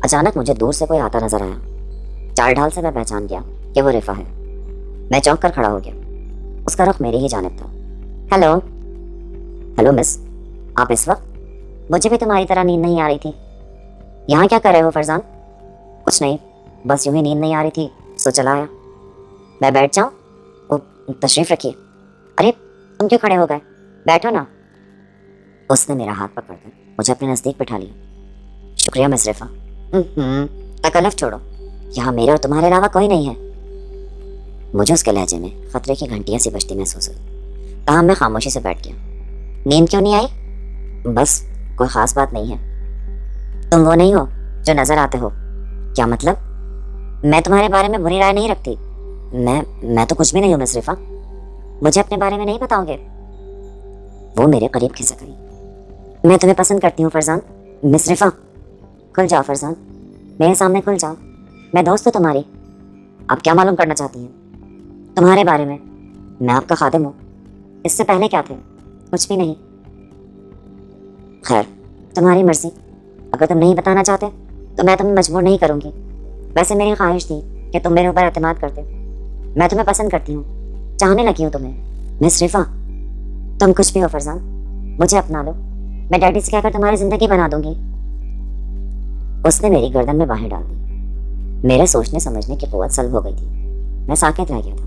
اچانک مجھے دور سے کوئی آتا نظر آیا۔ چال ڈھال سے میں پہچان گیا کہ وہ رفا ہے۔ میں چونک کر کھڑا ہو گیا۔ اس کا رخ میری ہی جانب تھا۔ ہیلو ہیلو مس، آپ اس وقت؟ مجھے بھی تمہاری طرح نیند نہیں آ رہی تھی۔ یہاں کیا کر رہے ہو فرزان؟ کچھ نہیں، بس یوں ہی نیند نہیں آ رہی تھی سو چلا آیا۔ میں بیٹھ جاؤں؟ تشریف رکھیے۔ ارے تم کیوں کھڑے ہو گئے؟ بیٹھو نا۔ اس نے میرا ہاتھ پکڑ کر مجھے اپنے نزدیک بٹھا لیا۔ شکریہ مس رفا۔ تکلف چھوڑو، یہاں میرے اور تمہارے علاوہ کوئی نہیں ہے۔ مجھے اس کے لہجے میں خطرے کی گھنٹیاں سی بجتی محسوس ہوئی، تاہم میں خاموشی سے بیٹھ گیا۔ نیند کیوں نہیں آئی؟ بس کوئی خاص بات نہیں ہے۔ تم وہ نہیں ہو جو نظر آتے ہو۔ کیا مطلب؟ میں تمہارے بارے میں بری رائے نہیں رکھتی۔ میں تو کچھ بھی نہیں ہوں مس رفا۔ مجھے اپنے بارے میں نہیں بتاؤ گے؟ وہ میرے قریب کھسک گئی۔ میں تمہیں پسند کرتی ہوں فرزان۔ مس رفا کھل جاؤ فرزان، میرے سامنے کھل جاؤ، میں دوست ہوں تمہاری۔ آپ کیا معلوم کرنا چاہتی ہیں؟ تمہارے بارے میں۔ میں آپ کا خادم ہوں۔ اس سے پہلے کیا تھے؟ کچھ بھی نہیں۔ خیر تمہاری مرضی، اگر تم نہیں بتانا چاہتے تو میں تمہیں مجبور نہیں کروں گی۔ ویسے میری خواہش تھی کہ تم میرے اوپر اعتماد کرتے۔ میں تمہیں پسند کرتی ہوں، چاہنے لگی ہوں تمہیں۔ مس رفا تم کچھ بھی ہو فرزان، مجھے اپنا لو، میں ڈیڈی سے کہہ کر تمہاری زندگی بنا دوں گی۔ اس نے میری گردن میں باہیں ڈال دی۔ میرے سوچنے سمجھنے کی قوت سلب ہو گئی تھی۔ میں ساکت رہ گیا تھا۔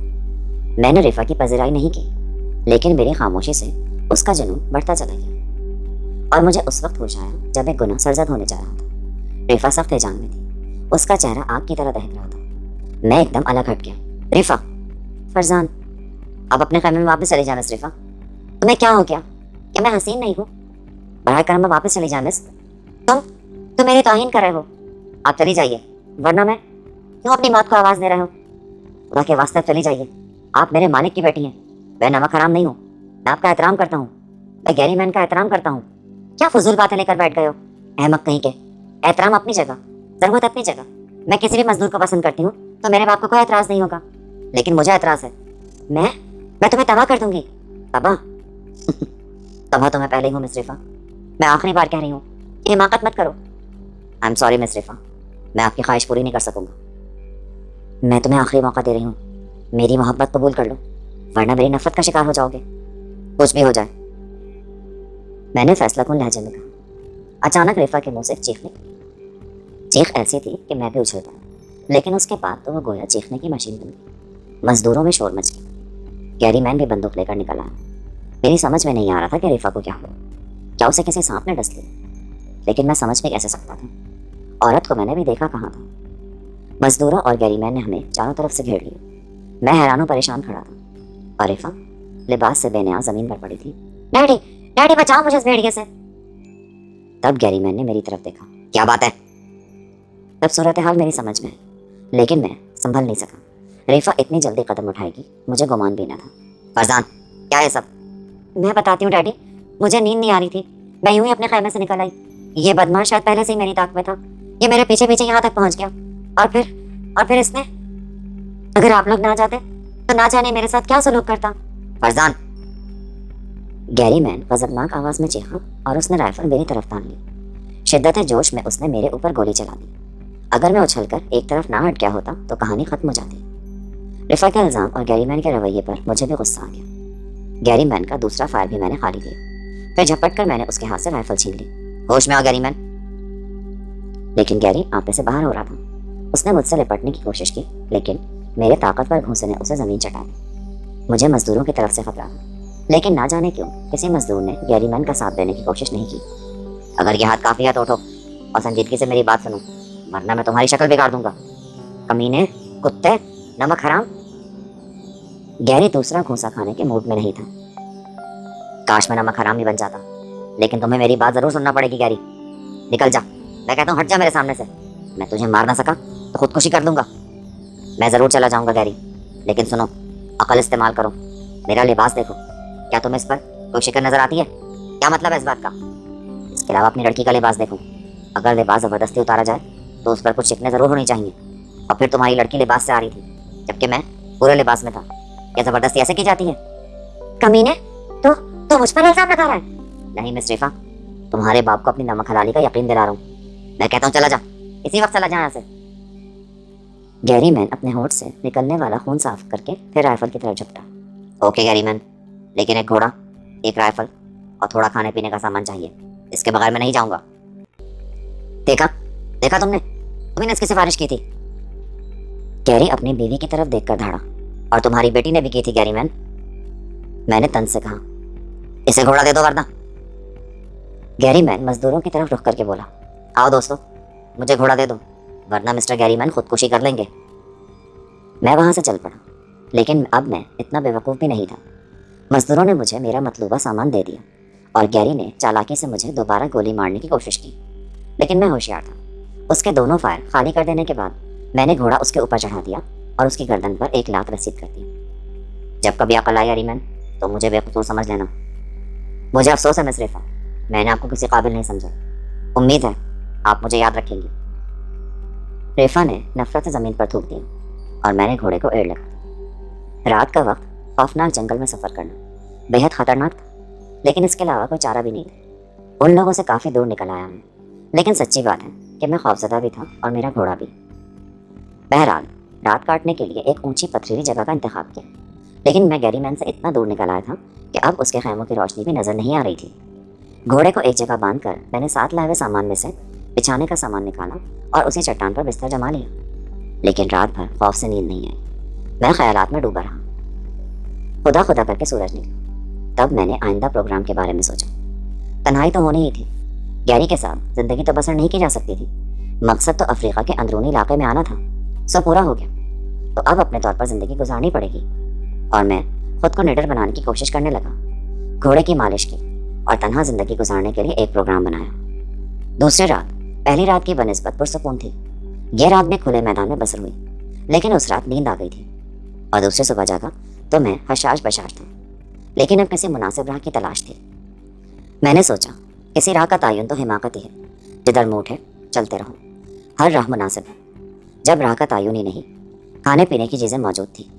میں نے رفا کی پذیرائی نہیں کی، لیکن میری خاموشی سے اس کا جنون بڑھتا چلا گیا، اور مجھے اس وقت ہوش آیا جب ایک گناہ سرزد ہونے جا رہا تھا۔ رفا سخت جان میں تھی، اس کا چہرہ آگ کی طرح دہک رہا تھا۔ میں ایک دم الگ ہٹ گیا۔ رفا! فرزان اب اپنے خیمے میں واپس چلی جا مس رفا۔ تمہیں کیا ہو گیا؟ کہ میں حسین نہیں ہوں؟ براہ کرم واپس چلی جا مس۔ تم میری توہین کر رہے ہو۔ آپ چلی جائیے، ورنہ میں کیوں اپنی موت کو آواز دے رہے ہو؟ خدا کے واسطے چلی جائیے، آپ میرے مالک کی بیٹی ہیں۔ میں نمک حرام نہیں ہوں، میں آپ کا احترام کرتا ہوں، میں گیری مین کا احترام کرتا ہوں۔ کیا فضول باتیں لے کر بیٹھ گئے ہو احمق کہیں کے؟ احترام اپنی جگہ، ضرورت اپنی جگہ۔ میں کسی بھی مزدور کو پسند کرتی ہوں تو میرے باپ کو کوئی اعتراض نہیں ہوگا، لیکن مجھے اعتراض ہے۔ میں تمہیں تباہ کر دوں گی۔ تباہ؟ تباہ تو میں پہلے ہی ہوں مس رفا۔ میں آخری بار کہہ رہی ہوں، یہ حماقت مت کرو۔ آئی ایم سوری مس رفا، میں آپ کی خواہش پوری نہیں کر سکوں گا۔ میں تمہیں آخری موقع دے رہی ہوں، میری محبت قبول کر لو، ورنہ میری نفرت کا شکار ہو جاؤ گے، کچھ بھی ہو جائے۔ میں نے فیصلہ کن لہجے میں کہا۔ اچانک رفا کے منہ سے چیخ نکلی۔ چیخ ایسی تھی کہ میں بھی اچھل پڑا، لیکن اس کے بعد تو وہ گویا چیخنے کی مشین بن گئی۔ مزدوروں میں شور مچ گیا۔ گیری مین بھی بندوق لے کر نکل آیا۔ میری سمجھ میں نہیں آ رہا تھا کہ رفا کو کیا ہوا، کیا اسے کسی سانپ نے ڈس لیا، لیکن میں سمجھ میں کیسے سکتا تھا؟ عورت کو میں نے بھی دیکھا کہاں تھا؟ مزدوروں اور گیری مین نے ہمیں چاروں طرف سے گھیر لیا۔ میں حیران و پریشان کھڑا تھا، اور رفا لباس سے بے نیاز زمین پر پڑی تھی۔ ڈیڈی ڈیڈی بچاؤ مجھے اس بھیڑیے سے۔ تب گیری مین نے میری طرف دیکھا۔ کیا بات ہے؟ تب صورتحال میری سمجھ میں ہے، لیکن میں سنبھل نہیں سکا۔ رفا اتنی جلدی قدم اٹھائے گی مجھے گمان بھی نہ تھا۔ فرزان کیا ہے سب؟ میں بتاتی ہوں ڈیڈی، مجھے نیند نہیں آ رہی تھی، میں یوں ہی اپنے خیمے سے نکل آئی۔ یہ بدماش شاید پہلے سے ہی میری طاق میں تھا، یہ میرے پیچھے پیچھے یہاں تک پہنچ گیا، اور پھر اس نے، اگر آپ لوگ نہ جاتے تو نہ جانے میرے ساتھ کیا سلوک کرتا۔ فرزان! گیری مین غضبناک آواز میں چیخا، اور اس نے رائفل میری طرف تان لی۔ شدت جوش میں اس نے میرے اوپر گولی چلا دی۔ اگر میں اچھل کر ایک طرف نہ ہٹ گیا ہوتا تو کہانی ختم ہو جاتی۔ رفا کے الزام اور گیری مین کے رویے پر مجھے بھی غصہ آ گیا۔ گیری مین کا دوسرا فائر بھی میں نے خالی دیا، پھر جھپٹ کر میں نے اس کے ہاتھ سے رائفل چھین لی۔ ہوش میں آ گیری مین! لیکن گیری آپے سے باہر ہو رہا تھا۔ اس نے مجھ سے لپٹنے کی کوشش کی، لیکن میرے طاقتور گھونسے نے اسے زمین چٹا دی۔ مجھے مزدوروں کی طرف سے خطرہ تھا، لیکن نہ جانے کیوں کسی مزدور نے گیری مین کا ساتھ دینے کی کوشش نہیں کی۔ اگر یہ ہاتھ کافی ہے تو اٹھو اور سنجیدگی سے میری بات سنو، ورنہ میں تمہاری شکل بگاڑ دوں گا۔ کمینے، کتے، نمک حرام! گیری دوسرا گھونسا کھانے کے موڈ میں نہیں تھا۔ کاش میں نمک حرام ہی بن جاتا، لیکن تمہیں میری بات ضرور سننا پڑے گی گیری۔ نکل جا، میں کہتا ہوں ہٹ جا میرے سامنے سے۔ میں تجھے مار نہ سکا تو خودکشی کر لوں گا۔ میں ضرور چلا جاؤں گا گیری، لیکن سنو، عقل استعمال کرو۔ میرا لباس دیکھو، کیا تمہیں اس پر کوئی شکر نظر آتی ہے؟ کیا مطلب ہے اس بات کا؟ اس کے علاوہ اپنی لڑکی کا لباس دیکھو، اگر لباس زبردستی اتارا جائے تو اس پر کچھ شکنیں ضرور ہونی چاہیے۔ اور پھر تمہاری لڑکی لباس سے آ رہی تھی جبکہ میں پورے لباس میں تھا، کیا زبردستی ایسے کی جاتی ہے؟ کمینے، تو مجھ پر الزام لگا رہا ہے؟ نہیں مس رفا، تمہارے باپ کو اپنی نمک حلالی کا یقین دلا رہا ہوں۔ میں کہتا ہوں چلا جا، اسی وقت چلا جائیں یہاں سے۔ گیری مین اپنے ہونٹ سے نکلنے والا خون صاف کر کے پھر رائفل کی طرف جھپٹا۔ اوکے گیری مین، لیکن ایک گھوڑا، ایک رائفل اور تھوڑا کھانے پینے کا سامان چاہیے، اس کے بغیر میں نہیں جاؤں گا۔ دیکھا تم نے اس کی سفارش کی تھی؟ گیری اپنی بیوی کی طرف دیکھ کر دھاڑا۔ اور تمہاری بیٹی نے بھی کی تھی گیری مین، میں نے طنز سے کہا۔ اسے گھوڑا دے دو ورنہ۔ گیری مین مزدوروں کی طرف رخ کر کے بولا، آؤ دوستو، مجھے گھوڑا دے دو ورنہ مسٹر گیری مین خودکشی کر لیں گے۔ میں وہاں سے چل پڑا، لیکن اب میں اتنا بے وقوف بھی نہیں تھا۔ مزدوروں نے مجھے میرا مطلوبہ سامان دے دیا اور گیری نے چالاکی سے مجھے دوبارہ گولی مارنے کی کوشش کی، لیکن میں ہوشیار تھا۔ اس کے دونوں فائر خالی کر دینے کے بعد میں نے گھوڑا اس کے اوپر چڑھا دیا اور اس کی گردن پر ایک لات رسید کر دی۔ جب کبھی عقل آئی گیری مین تو مجھے بے قصور سمجھ لینا۔ مجھے افسوس ہے مس ریفا، میں نے آپ کو کسی قابل نہیں سمجھا۔ امید ہے آپ مجھے یاد رکھیں گی۔ ریفا نے نفرت سے زمین پر تھوک دیا اور میں نے گھوڑے کو ایڑ لگا۔ رات کا وقت خوفناک جنگل میں سفر کرنا بے حد خطرناک تھا، لیکن اس کے علاوہ کوئی چارہ بھی نہیں تھا۔ ان لوگوں سے کافی دور نکل آیا میں، لیکن سچی بات ہے کہ میں خوفزدہ بھی تھا اور میرا گھوڑا بھی۔ بہرحال رات کاٹنے کے لیے ایک اونچی پتھریلی جگہ کا انتخاب کیا، لیکن میں گیری مین سے اتنا دور نکل آیا تھا کہ اب اس کے خیموں کی روشنی بھی نظر نہیں آ رہی تھی۔ گھوڑے کو ایک جگہ باندھ کر میں نے ساتھ لائے ہوئے سامان میں سے بچھانے کا سامان نکالا اور اسی چٹان پر بستر جما لیا، لیکن رات بھر خوف سے نیند نہیں آئی۔ میں خیالات میں ڈوبا رہا۔ خدا کر کے سورج نکلا، تب میں نے آئندہ پروگرام کے بارے میں سوچا۔ تنہائی تو ہونی ہی تھی، گیری کے ساتھ زندگی تو بسر نہیں کی جا سکتی تھی۔ مقصد تو افریقہ کے اندرونی علاقے میں آنا تھا، سو پورا ہو گیا، تو اب اپنے طور پر زندگی گزارنی پڑے گی۔ اور میں خود کو نڈر بنانے کی کوشش کرنے لگا، گھوڑے کی مالش کی اور تنہا زندگی گزارنے کے لیے ایک پروگرام بنایا۔ دوسری رات پہلی رات کی بنسبت پرسکون تھی۔ یہ رات بھی کھلے میدان میں بسر ہوئی، لیکن اس رات نیند آ گئی تھی اور دوسری صبح جاگا تو میں حشاش بشاش تھا، لیکن اب کسی مناسب راہ کی تلاش تھی۔ میں نے سوچا کسی راہ کا تعین تو حماقت ہی ہے، جدھر منہ اٹھے چلتے رہو۔ ہر راہ مناسب ہے، جب راہ کا تعین ہی نہیں، کھانے پینے کی چیزیں موجود تھیں،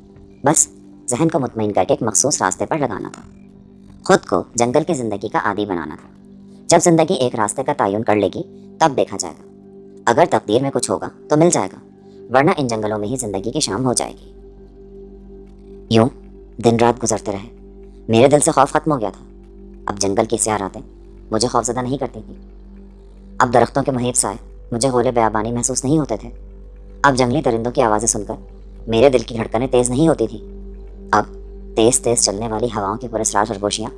بس ذہن کو مطمئن کر کے ایک مخصوص راستے پر لگانا تھا۔ خود کو جنگل کی زندگی کا عادی بنانا تھا۔ جب زندگی ایک راستے کا تعین کر لے گی تب دیکھا جائے گا، اگر تقدیر میں کچھ ہوگا تو مل جائے گا، ورنہ ان جنگلوں میں ہی زندگی کی شام ہو جائے گی۔ یوں دن رات گزرتے رہے، میرے دل سے خوف ختم ہو گیا تھا۔ اب جنگل کی سیاہ راتیں مجھے خوفزدہ نہیں کرتی تھیں، اب درختوں کے مہیب سائے مجھے غول بیابانی محسوس نہیں ہوتے تھے، اب جنگلی درندوں کی آوازیں سن کر میرے دل کی دھڑکنیں تیز نہیں ہوتی تھیں، اب تیز چلنے والی ہواؤں کی پراسرار خرگوشیاں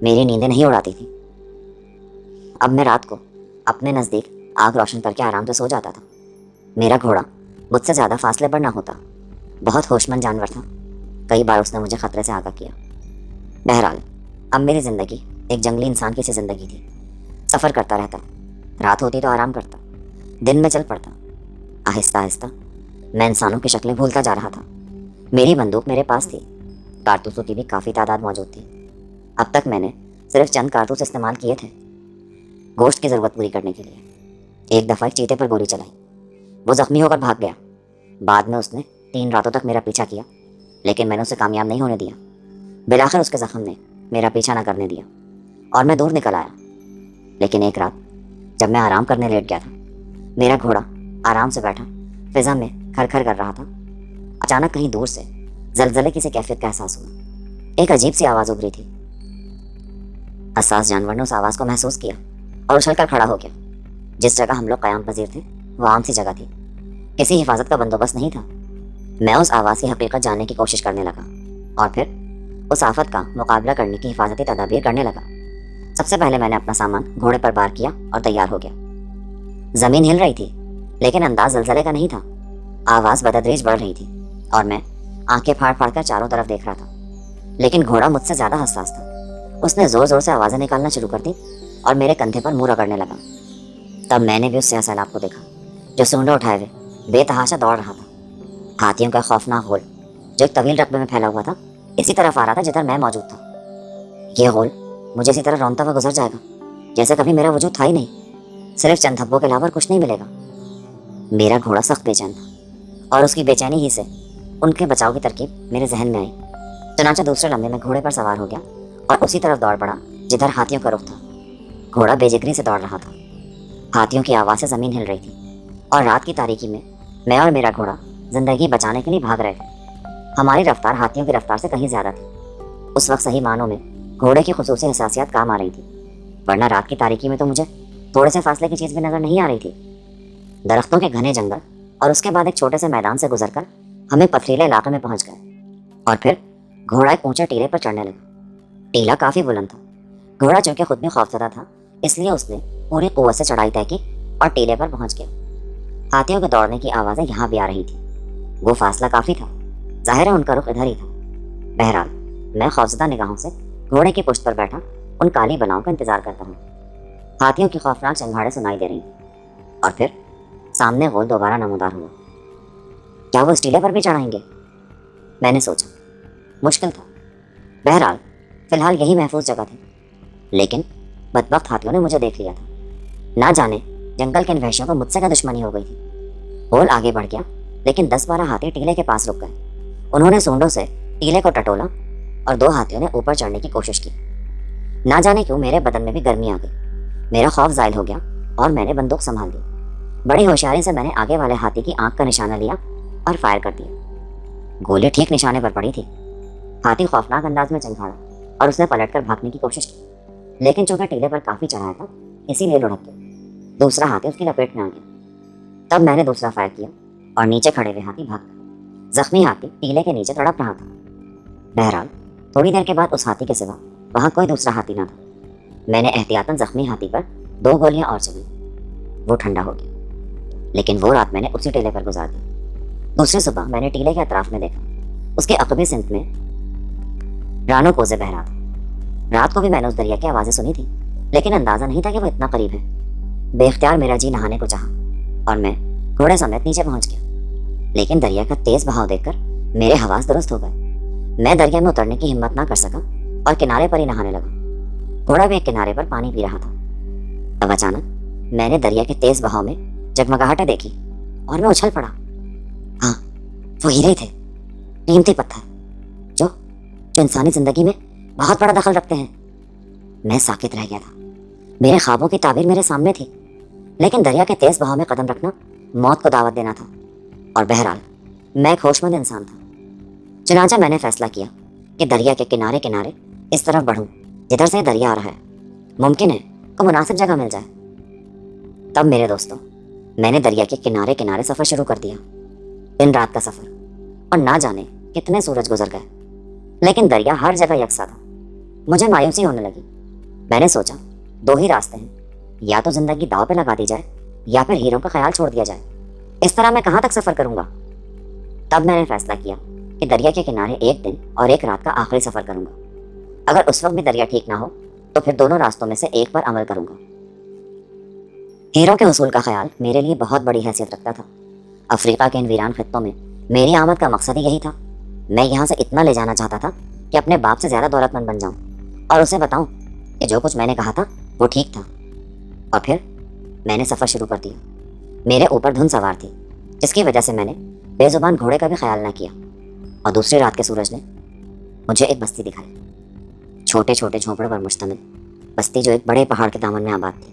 میری نیندیں نہیں اڑاتی تھیں۔ اب میں رات کو اپنے نزدیک آگ روشن کر کے آرام سے سو جاتا تھا۔ میرا گھوڑا مجھ سے زیادہ فاصلے پر نہ ہوتا، بہت ہوش مند جانور تھا، کئی بار اس نے مجھے خطرے سے آگاہ کیا۔ بہرحال اب میری زندگی ایک جنگلی انسان کی سی زندگی تھی، سفر کرتا رہتا، رات ہوتی تو آرام کرتا، دن میں چل پڑتا۔ آہستہ آہستہ میں انسانوں کی شکلیں بھولتا جا رہا تھا۔ میری بندوق میرے پاس تھی، کارتوسوں کی بھی کافی تعداد موجود تھی۔ اب تک میں نے صرف چند کارتوس استعمال کیے تھے گوشت کی ضرورت پوری کرنے کے لیے۔ ایک دفعہ ایک چیتے پر گولی چلائی، وہ زخمی ہو کر بھاگ گیا۔ بعد میں اس نے 3 راتوں تک میرا پیچھا کیا، لیکن میں نے اسے کامیاب نہیں ہونے دیا۔ بالآخر اس کے زخم نے میرا پیچھا نہ کرنے دیا اور میں دور نکل آیا۔ لیکن ایک رات جب میں آرام کرنے لیٹ گیا تھا، میرا گھوڑا آرام سے بیٹھا فضا میں کھر کھر کر رہا تھا۔ اچانک کہیں دور سے زلزلے کی سی کیفیت کا احساس ہوا، ایک عجیب سی آواز ابھری تھی۔ حساس جانور نے اس آواز کو محسوس کیا اور اچھل کر کھڑا ہو گیا۔ جس جگہ ہم لوگ قیام پذیر تھے وہ عام سی جگہ تھی، کسی حفاظت کا بندوبست نہیں تھا۔ میں اس آواز کی حقیقت جاننے کی کوشش کرنے لگا اور پھر اس آفت کا مقابلہ کرنے کی حفاظتی تدابیر کرنے لگا۔ سب سے پہلے میں نے اپنا سامان گھوڑے پر بار کیا اور تیار ہو گیا۔ زمین ہل رہی تھی، لیکن انداز زلزلے کا نہیں تھا۔ آواز بتدریج بڑھ رہی تھی اور میں آنکھیں پھاڑ پھاڑ کر چاروں طرف دیکھ رہا تھا، لیکن گھوڑا مجھ سے زیادہ حساس تھا۔ اس نے زور زور سے آوازیں نکالنا شروع کر دی اور میرے کندھے پر منہ رگڑنے لگا۔ تب میں نے بھی اس سیاہ سیلاب کو دیکھا جو سونڈیں اٹھائے ہوئے بے تحاشا دوڑ رہا تھا۔ ہاتھیوں کا خوفناک غول جو ایک طویل رقبے میں پھیلا ہوا تھا اسی طرف آ رہا تھا جدھر میں موجود تھا۔ یہ غول مجھے اسی طرح رونتا ہوا گزر جائے گا جیسے کبھی میرا وجود تھا ہی نہیں، صرف چند دھبوں کے علاوہ کچھ نہیں ملے گا۔ میرا گھوڑا سخت بے چین تھا اور اس کی بے چینی ہی سے ان کے بچاؤ کی ترکیب میرے ذہن میں آئی۔ چنانچہ دوسرے لمحے میں گھوڑے پر سوار ہو گیا اور اسی طرف دوڑ پڑا جدھر ہاتھیوں کا رخ تھا۔ گھوڑا بے جگری سے دوڑ رہا تھا، ہاتھیوں کی آواز سے زمین ہل رہی تھی اور رات کی تاریکی میں اور میرا گھوڑا زندگی بچانے کے لیے بھاگ رہے تھے۔ ہماری رفتار ہاتھیوں کی رفتار سے کہیں زیادہ تھی۔ اس وقت صحیح معنوں میں گھوڑے کی خصوصی حساسیت کام آ رہی تھی، ورنہ رات کی تاریکی میں تو مجھے تھوڑے سے فاصلے کی چیز بھی نظر نہیں آ رہی تھی۔ درختوں کے گھنے جنگل اور اس کے بعد ایک چھوٹے سے میدان سے گزر کر ہمیں پتھریلے علاقے میں پہنچ گئے، اور پھر گھوڑا ایک اونچے ٹیلے پر چڑھنے لگا۔ ٹیلا کافی بلند تھا۔ گھوڑا چونکہ خود بھی خوفزدہ تھا، اس لیے اس نے پوری قوت سے چڑھائی طے کی اور ٹیلے پر پہنچ گیا۔ ہاتھیوں کے دوڑنے کی آوازیں یہاں بھی آ رہی تھی۔ وہ فاصلہ کافی تھا، ظاہر ہے ان کا رخ ادھر ہی تھا۔ بہرحال میں خوفزدہ نگاہوں سے گھوڑے کی پشت پر بیٹھا ان کالی بناؤں کا انتظار کرتا ہوں۔ ہاتھیوں کی خوفناک چنگھاڑیں سنائی دے رہی، اور پھر سامنے غول دوبارہ نمودار ہوا۔ کیا وہ اس ٹیلے پر بھی چڑھائیں گے؟ میں نے سوچا۔ مشکل تھا۔ بہرحال فی الحال یہی محفوظ جگہ تھی، لیکن بدبخت ہاتھیوں نے مجھے دیکھ لیا تھا۔ نہ جانے جنگل کے ان وحشیوں کو مجھ سے کیا دشمنی ہو گئی تھی۔ غول آگے بڑھ گیا، لیکن 10-12 ہاتھی ٹیلے کے پاس رک گئے۔ انہوں نے سونڈوں سے ٹیلے کو ٹٹولا اور 2 ہاتھیوں نے اوپر چڑھنے کی کوشش کی۔ نہ جانے کیوں میرے بدن میں بھی گرمی آ گئی۔ میرا خوف زائل ہو گیا اور میں نے بندوق سنبھال لی۔ بڑی ہوشیاری سے میں نے آگے والے ہاتھی کی آنکھ کا نشانہ لیا اور فائر کر دیا۔ گولی ٹھیک نشانے پر پڑی تھی۔ ہاتھی خوفناک انداز میں چنگھاڑا اور اس نے پلٹ کر بھاگنے کی کوشش کی، لیکن چونکہ ٹیلے پر کافی چڑھایا تھا اسی لیے لڑک گیا۔ دوسرا ہاتھی اس کی لپیٹ میں آ گیا۔ تب میں نے دوسرا فائر کیا اور نیچے کھڑے ہوئے ہاتھی بھاگ گئے۔ زخمی ہاتھی ٹیلے کے نیچے تڑپ رہا تھا۔ بہرحال تھوڑی دیر کے بعد اس ہاتھی کے سوا وہاں کوئی دوسرا ہاتھی نہ تھا۔ میں نے احتیاطاً زخمی ہاتھی پر 2 گولیاں اور چلائیں۔ وہ ٹھنڈا ہو گیا، لیکن وہ رات میں نے اسی ٹیلے پر گزار دی۔ دوسری صبح میں نے ٹیلے کے اطراف میں دیکھا، اس کے عقبی سمت میں رانو کوزے بہ رہا تھا۔ رات کو بھی میں نے اس دریا کی آوازیں سنی تھی، لیکن اندازہ نہیں تھا کہ وہ اتنا قریب ہے۔ بے اختیار میرا جی نہانے کو چاہا اور میں گھوڑے سمیت نیچے پہنچ گیا، لیکن دریا کا تیز بہاؤ دیکھ کر میرے حواس درست ہو گئے۔ میں دریا میں اترنے کی ہمت نہ کر سکا اور کنارے پر ہی نہانے لگا۔ گھوڑا بھی ایک کنارے پر پانی پی رہا تھا۔ تب اچانک میں نے دریا کے تیز بہاؤ میں جگمگاہٹیں دیکھی اور میں اچھل پڑا۔ ہاں، وہ ہیرے تھے، قیمتی پتھر جو انسانی زندگی میں بہت بڑا دخل رکھتے ہیں۔ میں ساکت رہ گیا تھا۔ میرے خوابوں کی تعبیر میرے سامنے تھی، لیکن دریا کے تیز بہاؤ میں قدم رکھنا موت کو دعوت دینا تھا۔ اور بہرحال میں ایک ہوش مند انسان تھا۔ چنانچہ میں نے فیصلہ کیا کہ دریا کے کنارے کنارے اس طرف بڑھوں جدھر سے دریا آ رہا ہے۔ ممکن ہے کوئی مناسب جگہ مل جائے۔ تب میرے دوستوں، میں نے دریا کے کنارے کنارے سفر شروع کر دیا۔ دن رات کا سفر، اور نہ جانے کتنے سورج گزر گئے، لیکن دریا ہر جگہ یکساں تھا۔ مجھے مایوسی ہونے لگی۔ میں نے سوچا 2 ہی راستے ہیں، یا تو زندگی داؤ پہ لگا دی جائے یا پھر ہیروں کا خیال چھوڑ دیا جائے۔ اس طرح میں کہاں تک سفر کروں گا؟ تب میں نے فیصلہ کیا کہ دریا کے کنارے 1 دن اور 1 رات کا آخری سفر کروں گا۔ اگر اس وقت بھی دریا ٹھیک نہ ہو تو پھر دونوں راستوں میں سے ایک پر عمل کروں گا۔ ہیروں کے حصول کا خیال میرے لیے بہت بڑی حیثیت رکھتا تھا۔ افریقہ کے ان ویران خطوں میں میری آمد کا مقصد ہی یہی تھا۔ میں یہاں سے اتنا لے جانا چاہتا تھا کہ اپنے باپ سے زیادہ دولت مند بن جاؤں اور اسے بتاؤں کہ جو کچھ میں نے کہا تھا وہ ٹھیک تھا۔ اور پھر میں نے سفر شروع کر دیا۔ میرے اوپر دھند سوار تھی، جس کی وجہ سے میں نے بے زبان گھوڑے کا بھی خیال نہ کیا۔ اور دوسری رات کے سورج نے مجھے ایک بستی دکھائی، چھوٹے چھوٹے جھونپڑوں پر مشتمل بستی جو ایک بڑے پہاڑ کے دامن میں آباد تھی۔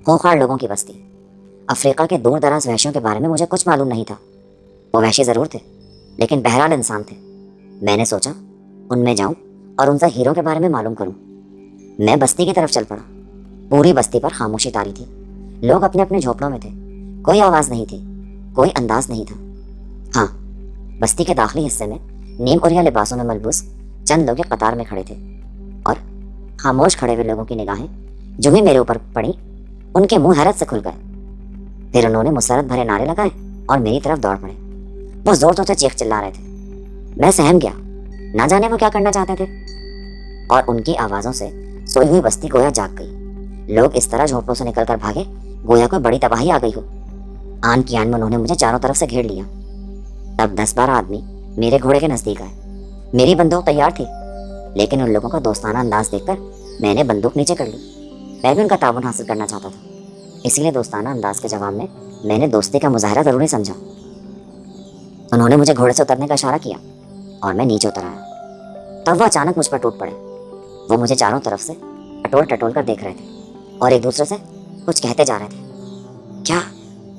خوخار لوگوں کی بستی۔ افریقہ کے دور دراز وحشیوں کے بارے میں مجھے کچھ معلوم نہیں تھا۔ وہ وحشی ضرور تھے، لیکن بہرحال انسان تھے۔ میں نے سوچا ان میں جاؤں اور ان سے ہیروں کے بارے میں معلوم کروں۔ میں بستی کی طرف چل پڑا۔ پوری بستی پر خاموشی طاری تھی۔ لوگ اپنے اپنے جھونپڑوں میں تھے۔ کوئی آواز نہیں تھی، کوئی انداز نہیں تھا۔ ہاں، بستی کے داخلی حصے میں نیم اوریا لباسوں میں ملبوس چند لوگ ایک قطار میں کھڑے تھے، اور خاموش کھڑے ہوئے لوگوں کی نگاہیں جو بھی میرے اوپر پڑی ان کے منہ حیرت سے کھل گئے۔ پھر انہوں نے مسرت بھرے نعرے لگائے اور میری طرف دوڑ پڑے۔ وہ زور زور سے چیخ چلا رہے تھے۔ میں سہم گیا، نہ جانے وہ کیا کرنا چاہتے تھے، اور ان کی آوازوں سے سوئی ہوئی بستی گویا جاگ گئی۔ لوگ اس طرح جھونپڑوں سے نکل کر بھاگے گویا کوئی بڑی تباہی آ گئی ہو۔ آن کی آن میں انہوں نے مجھے چاروں طرف سے گھیر لیا۔ تب 10-12 آدمی میرے گھوڑے کے نزدیک آئے۔ میری بندوق تیار تھی، لیکن ان لوگوں کا دوستانہ انداز دیکھ کر میں نے بندوق نیچے کر لی۔ میں بھی ان کا تعاون حاصل کرنا چاہتا تھا، اسی لیے دوستانہ انداز کے جواب میں نے دوستی کا مظاہرہ ضروری سمجھا۔ انہوں نے مجھے گھوڑے سے اترنے کا اشارہ کیا اور میں نیچے اتر آیا۔ تب وہ اچانک مجھ پر ٹوٹ پڑے۔ وہ مجھے چاروں طرف سے ٹٹول ٹٹول کر دیکھ رہے تھے اور ایک دوسرے سے کچھ کہتے جا رہے تھے۔